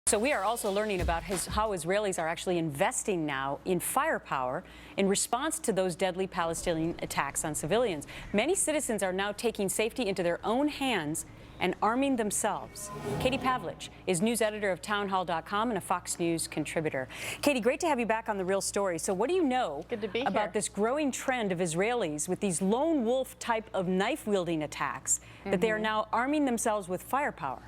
So we are also learning about how Israelis are actually investing now in firepower in response to those deadly Palestinian attacks on civilians. Many citizens are now taking safety into their own hands and arming themselves. Katie Pavlich is news editor of townhall.com and a Fox News contributor. Katie, great to have you back on The Real Story. So what do you know about this growing trend of Israelis with these lone wolf type of knife-wielding attacks that they are now arming themselves with firepower?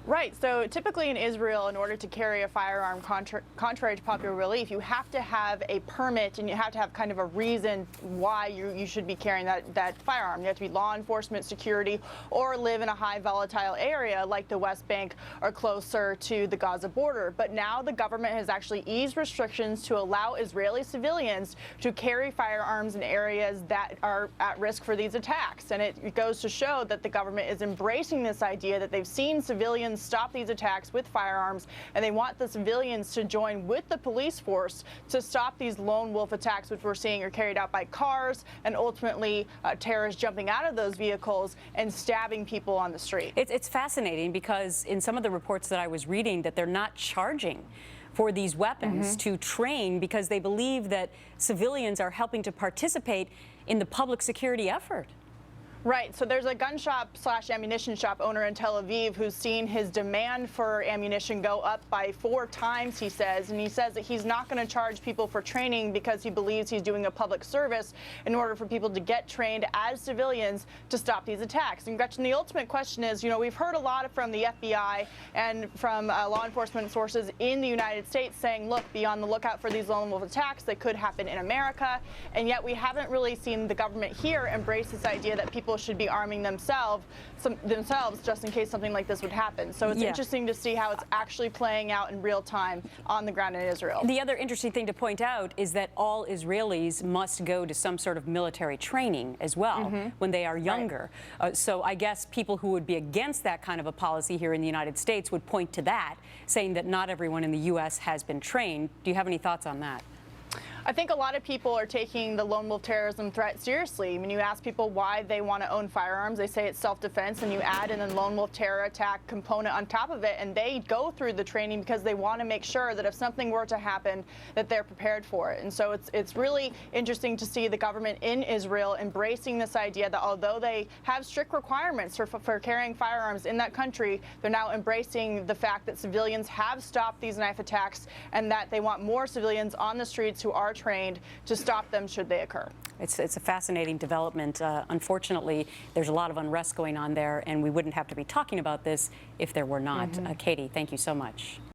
Right. So typically in Israel, in order to carry a firearm, contrary to popular belief, you have to have a permit and you have to have kind of a reason why you should be carrying that firearm. You have to be law enforcement, security, or live in a high volatile area like the West Bank or closer to the Gaza border. But now the government has actually eased restrictions to allow Israeli civilians to carry firearms in areas that are at risk for these attacks. And it goes to show that the government is embracing this idea that they've seen civilians stop these attacks with firearms, and they want the civilians to join with the police force to stop these lone wolf attacks, which we're seeing are carried out by cars and ultimately terrorists jumping out of those vehicles and stabbing people on the street. It's fascinating because in some of the reports that I was reading that they're not charging for these weapons to train because they believe that civilians are helping to participate in the public security effort. Right. So there's a gun shop / ammunition shop owner in Tel Aviv who's seen his demand for ammunition go up by 4 times, he says. And he says that he's not going to charge people for training because he believes he's doing a public service in order for people to get trained as civilians to stop these attacks. And Gretchen, the ultimate question is, you know, we've heard a lot from the FBI and from law enforcement sources in the United States saying, look, be on the lookout for these lone wolf attacks that could happen in America. And yet we haven't really seen the government here embrace this idea that people should be arming themselves just in case something like this would happen. So it's interesting to see how it's actually playing out in real time on the ground in Israel. The other interesting thing to point out is that all Israelis must go to some sort of military training as well when they are younger. Right. So I guess people who would be against that kind of a policy here in the United States would point to that, saying that not everyone in the U.S. has been trained. Do you have any thoughts on that? I think a lot of people are taking the lone wolf terrorism threat seriously. When you ask people why they want to own firearms, they say it's self-defense, and you add in a lone wolf terror attack component on top of it, and they go through the training because they want to make sure that if something were to happen, that they're prepared for it. And so it's really interesting to see the government in Israel embracing this idea that although they have strict requirements for carrying firearms in that country, they're now embracing the fact that civilians have stopped these knife attacks and that they want more civilians on the streets who are trained to stop them should they occur. It's a fascinating development. Unfortunately, there's a lot of unrest going on there, and we wouldn't have to be talking about this if there were not. Katie, thank you so much.